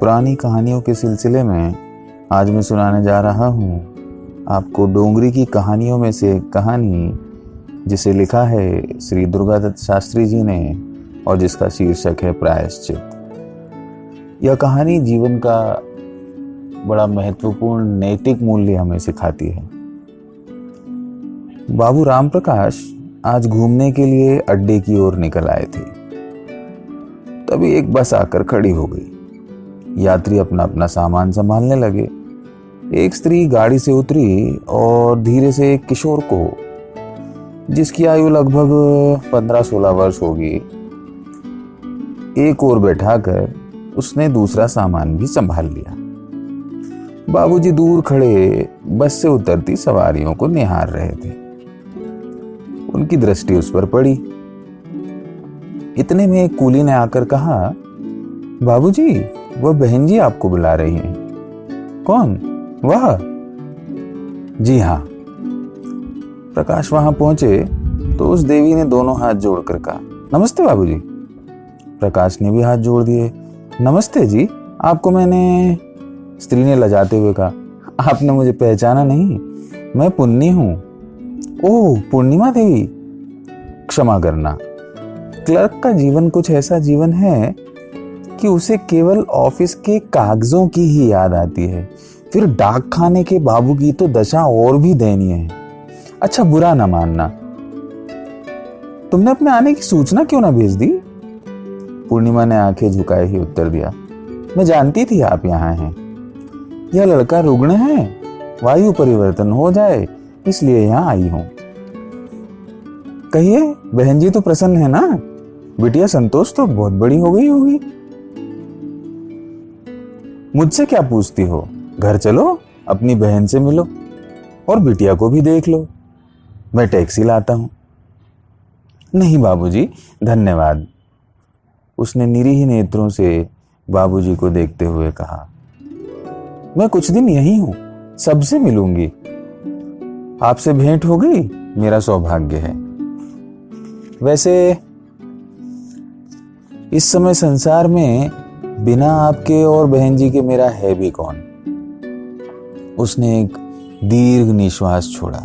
पुरानी कहानियों के सिलसिले में आज मैं सुनाने जा रहा हूँ आपको डोंगरी की कहानियों में से एक कहानी, जिसे लिखा है श्री दुर्गादत्त शास्त्री जी ने और जिसका शीर्षक है प्रायश्चित। यह कहानी जीवन का बड़ा महत्वपूर्ण नैतिक मूल्य हमें सिखाती है। बाबू राम प्रकाश आज घूमने के लिए अड्डे की ओर निकल आए थे। तभी एक बस आकर खड़ी हो गई। यात्री अपना अपना सामान संभालने लगे। एक स्त्री गाड़ी से उतरी और धीरे से एक किशोर को, जिसकी आयु लगभग 15-16 वर्ष होगी, एक ओर बैठाकर उसने दूसरा सामान भी संभाल लिया। बाबूजी दूर खड़े बस से उतरती सवारियों को निहार रहे थे। उनकी दृष्टि उस पर पड़ी। इतने में एक कूली ने आकर कहा, बाबूजी, वह बहन जी आपको बुला रही हैं। कौन? वह? जी हाँ। प्रकाश वहां पहुंचे तो उस देवी ने दोनों हाथ जोड़कर कहा, नमस्ते बाबूजी। प्रकाश ने भी हाथ जोड़ दिए। नमस्ते जी, आपको मैंने, स्त्री ने लजाते हुए कहा, आपने मुझे पहचाना नहीं? मैं पुन्नी हूं। ओह, पूर्णिमा देवी, क्षमा करना। क्लर्क का जीवन कुछ ऐसा जीवन है कि उसे केवल ऑफिस के कागजों की ही याद आती है। फिर डाक खाने के बाबू की तो दशा और भी दयनीय है। अच्छा, बुरा ना मानना, तुमने अपने आने की सूचना क्यों ना भेज दी? पूर्णिमा ने आंखें झुकाए ही उत्तर दिया, मैं जानती थी आप यहाँ हैं। यह लड़का रुग्ण है, वायु परिवर्तन हो जाए इसलिए यहाँ आई हूं। कहिए, बहन जी तो प्रसन्न है ना? बिटिया संतोष तो बहुत बड़ी हो गई होगी। मुझसे क्या पूछती हो? घर चलो, अपनी बहन से मिलो और बिटिया को भी देख लो। मैं टैक्सी लाता हूं। नहीं बाबूजी, धन्यवाद, उसने निरीह नेत्रों से बाबूजी को देखते हुए कहा। मैं कुछ दिन यही हूं, सबसे मिलूंगी। आपसे भेंट हो गई, मेरा सौभाग्य है। वैसे इस समय संसार में बिना आपके और बहन जी के मेरा है भी कौन? उसने एक दीर्घ निश्वास छोड़ा।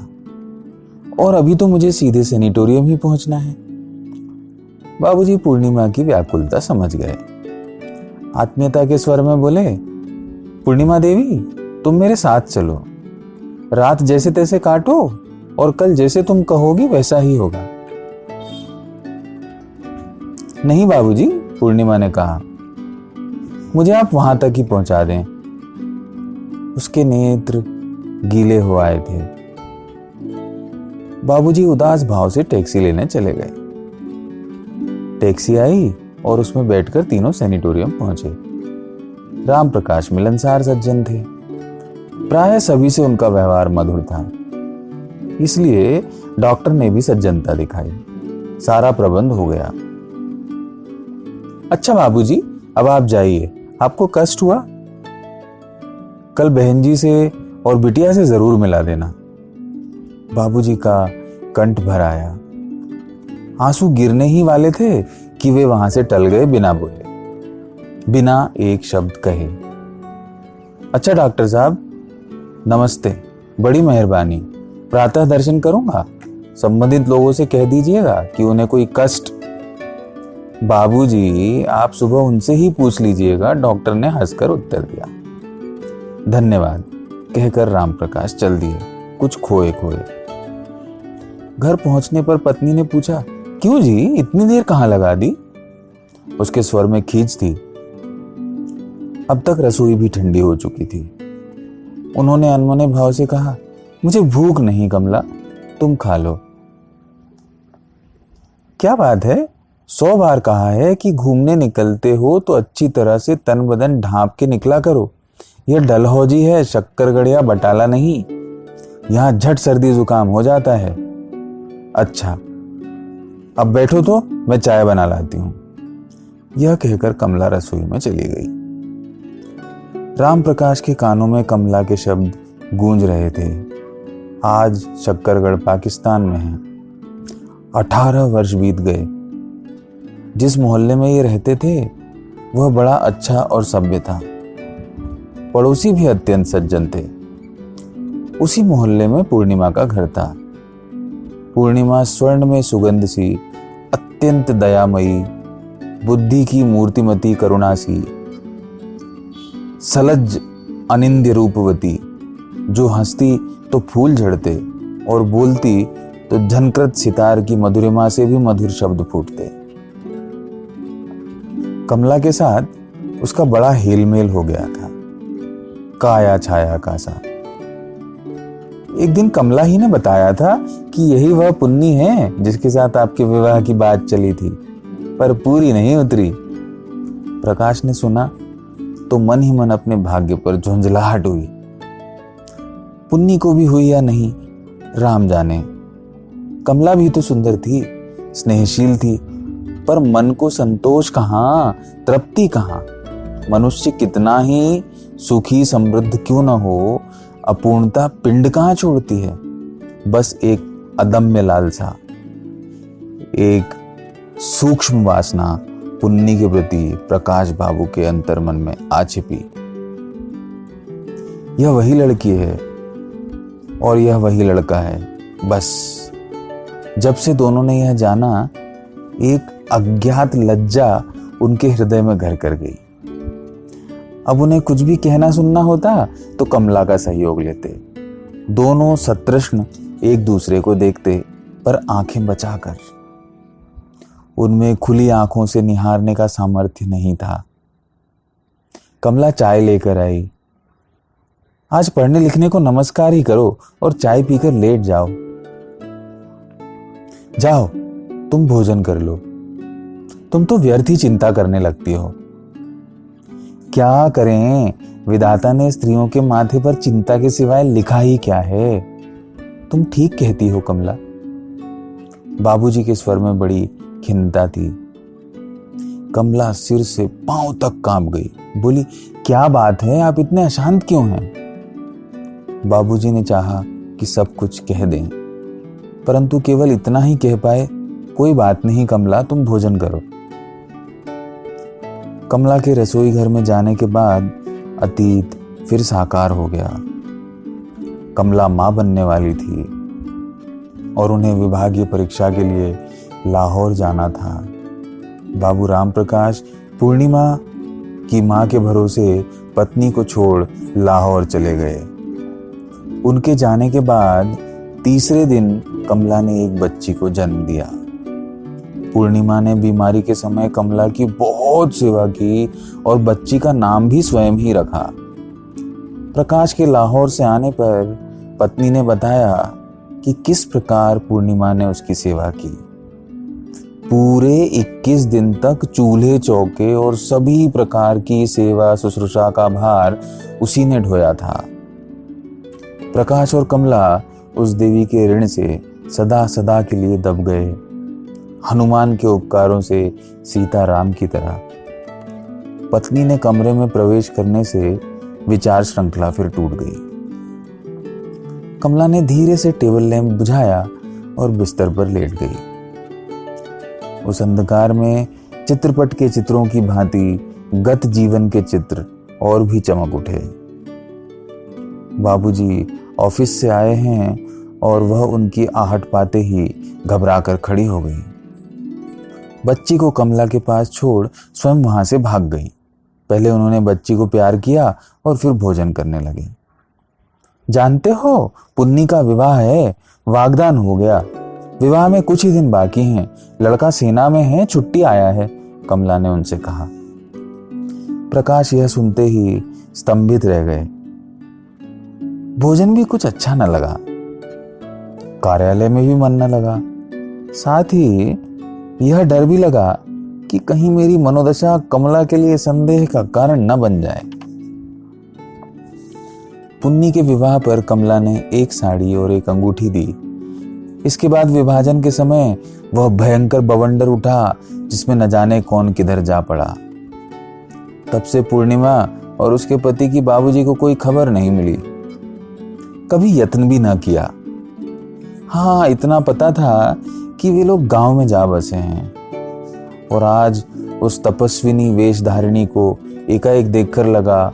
और अभी तो मुझे सीधे सैनिटोरियम ही पहुंचना है। बाबूजी पूर्णिमा की व्याकुलता समझ गए। आत्मीयता के स्वर में बोले, पूर्णिमा देवी, तुम मेरे साथ चलो। रात जैसे तैसे काटो और कल जैसे तुम कहोगी वैसा ही होगा। नहीं बाबूजी, पूर्णिमा ने कहा, मुझे आप वहां तक ही पहुंचा दें। उसके नेत्र गीले हो आए थे। बाबूजी उदास भाव से टैक्सी लेने चले गए। टैक्सी आई और उसमें बैठकर तीनों सैनिटोरियम पहुंचे। राम प्रकाश मिलनसार सज्जन थे। प्राय सभी से उनका व्यवहार मधुर था, इसलिए डॉक्टर ने भी सज्जनता दिखाई। सारा प्रबंध हो गया। अच्छा बाबूजी, अब आप जाइए। आपको कष्ट हुआ? कल बहन जी से और बिटिया से जरूर मिला देना। बाबूजी का कंठ भर आया। आंसू गिरने ही वाले थे कि वे वहां से टल गए बिना बोले, बिना एक शब्द कहे। अच्छा डॉक्टर साहब, नमस्ते, बड़ी मेहरबानी। प्रातः दर्शन करूंगा। संबंधित लोगों से कह दीजिएगा कि उन्हें कोई कष्ट। बाबूजी, आप सुबह उनसे ही पूछ लीजिएगा, डॉक्टर ने हंसकर उत्तर दिया। धन्यवाद, कहकर राम प्रकाश चल दिए, कुछ खोए खोए। घर पहुंचने पर पत्नी ने पूछा, क्यों जी, इतनी देर कहां लगा दी? उसके स्वर में खींच थी। अब तक रसोई भी ठंडी हो चुकी थी। उन्होंने अनमने भाव से कहा, मुझे भूख नहीं कमला, तुम खा लो। क्या बात है, 100 बार कहा है कि घूमने निकलते हो तो अच्छी तरह से तन बदन ढांप के निकला करो। यह डलहौजी है, शक्करगढ़ या बटाला नहीं। यहां झट सर्दी जुकाम हो जाता है। अच्छा, अब बैठो तो मैं चाय बना लाती हूं। यह कहकर कमला रसोई में चली गई। राम प्रकाश के कानों में कमला के शब्द गूंज रहे थे। आज शक्करगढ़ पाकिस्तान में है। 18 वर्ष बीत गए। जिस मोहल्ले में ये रहते थे वह बड़ा अच्छा और सभ्य था। पड़ोसी भी अत्यंत सज्जन थे। उसी मोहल्ले में पूर्णिमा का घर था। पूर्णिमा स्वर्ण में सुगंध सी, अत्यंत दयामयी, बुद्धि की मूर्तिमती करुणा सी, सलज्ज अनिंद्य रूपवती, जो हंसती तो फूल झड़ते और बोलती तो झनकृत सितार की मधुरिमा से भी मधुर शब्द फूटते। कमला के साथ उसका बड़ा हेलमेल हो गया था, काया छाया का सा। एक दिन कमला ही ने बताया था कि यही वह पुन्नी है जिसके साथ आपके विवाह की बात चली थी, पर पूरी नहीं उतरी। प्रकाश ने सुना तो मन ही मन अपने भाग्य पर झुंझलाहट हुई। पुन्नी को भी हुई या नहीं, राम जाने। कमला भी तो सुंदर थी, स्नेहशील थी, पर मन को संतोष कहाँ, तृप्ति कहाँ। मनुष्य कितना ही सुखी समृद्ध क्यों न हो, अपूर्णता पिंड कहाँ छोड़ती है। बस एक अदम्य लालसा, एक सूक्ष्म वासना पुन्नी के प्रति प्रकाश बाबू के अंतर्मन में आ छिपी। यह वही लड़की है और यह वही लड़का है। बस जब से दोनों ने यह जाना, एक अज्ञात लज्जा उनके हृदय में घर कर गई। अब उन्हें कुछ भी कहना सुनना होता तो कमला का सहयोग लेते। दोनों सतृष्ण एक दूसरे को देखते, पर आंखें बचाकर। उनमें खुली आंखों से निहारने का सामर्थ्य नहीं था। कमला चाय लेकर आई। आज पढ़ने लिखने को नमस्कार ही करो और चाय पीकर लेट जाओ। जाओ, तुम भोजन कर लो। तुम तो व्यर्थ ही चिंता करने लगती हो। क्या करें, विधाता ने स्त्रियों के माथे पर चिंता के सिवाय लिखा ही क्या है। तुम ठीक कहती हो कमला। बाबूजी के स्वर में बड़ी खिन्नता थी। कमला सिर से पांव तक कांप गई। बोली, क्या बात है, आप इतने अशांत क्यों हैं? बाबूजी ने चाहा कि सब कुछ कह दें, परंतु केवल इतना ही कह पाए, कोई बात नहीं कमला, तुम भोजन करो। कमला के रसोई घर में जाने के बाद अतीत फिर साकार हो गया। कमला मां बनने वाली थी और उन्हें विभागीय परीक्षा के लिए लाहौर जाना था। बाबू राम प्रकाश पूर्णिमा की मां के भरोसे पत्नी को छोड़ लाहौर चले गए। उनके जाने के बाद तीसरे दिन कमला ने एक बच्ची को जन्म दिया। पूर्णिमा ने बीमारी के समय कमला की बहुत सेवा की और बच्ची का नाम भी स्वयं ही रखा। प्रकाश के लाहौर से आने पर पत्नी ने बताया कि किस प्रकार पूर्णिमा ने उसकी सेवा की। पूरे 21 दिन तक चूल्हे चौके और सभी प्रकार की सेवा शुश्रूषा का भार उसी ने ढोया था। प्रकाश और कमला उस देवी के ऋण से सदा सदा के लिए दब गए, हनुमान के उपकारों से सीता राम की तरह। पत्नी ने कमरे में प्रवेश करने से विचार श्रृंखला फिर टूट गई। कमला ने धीरे से टेबल लैंप बुझाया और बिस्तर पर लेट गई। उस अंधकार में चित्रपट के चित्रों की भांति गत जीवन के चित्र और भी चमक उठे। बाबूजी ऑफिस से आए हैं और वह उनकी आहट पाते ही घबराकर खड़ी हो गई। बच्ची को कमला के पास छोड़ स्वयं वहां से भाग गई। पहले उन्होंने बच्ची को प्यार किया और फिर भोजन करने लगी। जानते हो, पुन्नी का विवाह है, वागदान हो गया। विवाह में कुछ ही दिन बाकी हैं। लड़का सेना में है, छुट्टी आया है, कमला ने उनसे कहा। प्रकाश यह सुनते ही स्तंभित रह गए। भोजन भी कुछ अच्छा न लगा, कार्यालय में भी मन न लगा, साथ ही यह डर भी लगा कि कहीं मेरी मनोदशा कमला के लिए संदेह का कारण न बन जाए। पुन्नी के विवाह पर कमला ने एक साड़ी और एक अंगूठी दी। इसके बाद विभाजन के समय वह भयंकर बवंडर उठा जिसमें न जाने कौन किधर जा पड़ा। तब से पूर्णिमा और उसके पति की बाबूजी को कोई खबर नहीं मिली, कभी यत्न भी न किया। हाँ, इतना पता था कि वे लोग गांव में जा बसे हैं और आज उस तपस्विनी वेशधारिणी को एकाएक देखकर लगा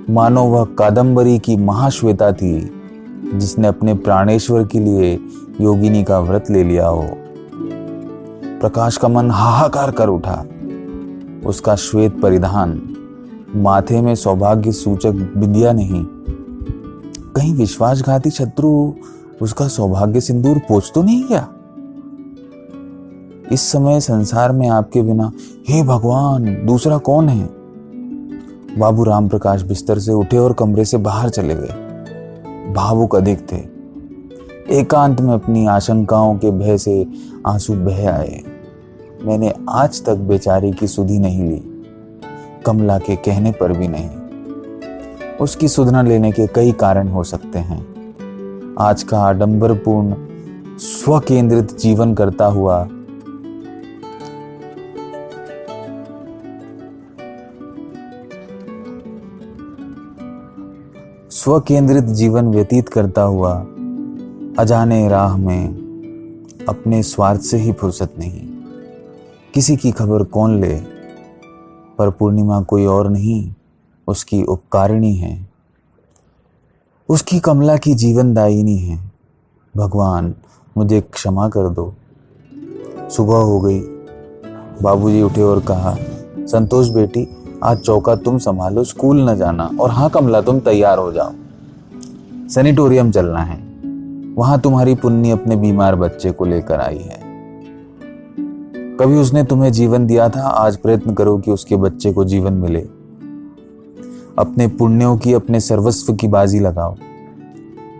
मानो वह कादम्बरी की महाश्वेता थी जिसने अपने प्राणेश्वर के लिए योगिनी का व्रत ले लिया हो। प्रकाश का मन हाहाकार कर उठा। उसका श्वेत परिधान, माथे में सौभाग्य सूचक बिंदिया नहीं, कहीं विश्वासघाती शत्रु उसका सौभाग्य सिंदूर पोंछ तो नहीं गया। इस समय संसार में आपके बिना हे भगवान दूसरा कौन है। बाबू राम प्रकाश बिस्तर से उठे और कमरे से बाहर चले गए। भावुक अधिक थे। एकांत में अपनी आशंकाओं के भय से आंसू बह आए। मैंने आज तक बेचारी की सुधि नहीं ली, कमला के कहने पर भी नहीं। उसकी सुध न लेने के कई कारण हो सकते हैं। आज का आडंबरपूर्ण स्वकेंद्रित जीवन करता हुआ स्वकेंद्रित जीवन व्यतीत करता हुआ अजाने राह में अपने स्वार्थ से ही फुर्सत नहीं। किसी की खबर कौन ले, पर पूर्णिमा कोई और नहीं, उसकी उपकारिणी है, उसकी कमला की जीवनदायिनी है। भगवान मुझे क्षमा कर दो। सुबह हो गई। बाबूजी उठे और कहा, संतोष बेटी आज चौका तुम संभालो, स्कूल न जाना। और हाँ कमला तुम तैयार हो जाओ, सैनिटोरियम चलना है। वहां तुम्हारी पुन्नी अपने बीमार बच्चे को लेकर आई है। कभी उसने तुम्हें जीवन दिया था, आज प्रयत्न करो कि उसके बच्चे को जीवन मिले। अपने पुण्यों की, अपने सर्वस्व की बाजी लगाओ।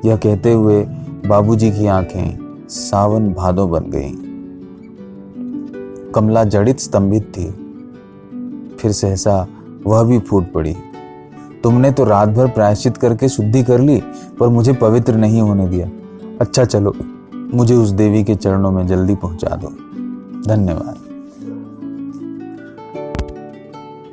यह कहते हुए बाबूजी की आंखें सावन भादों बन गईं। कमला जड़ित स्तंभित थी। फिर सहसा वह भी फूट पड़ी। तुमने तो रात भर प्रायश्चित करके शुद्धि कर ली, पर मुझे पवित्र नहीं होने दिया। अच्छा चलो, मुझे उस देवी के चरणों में जल्दी पहुंचा दो। धन्यवाद।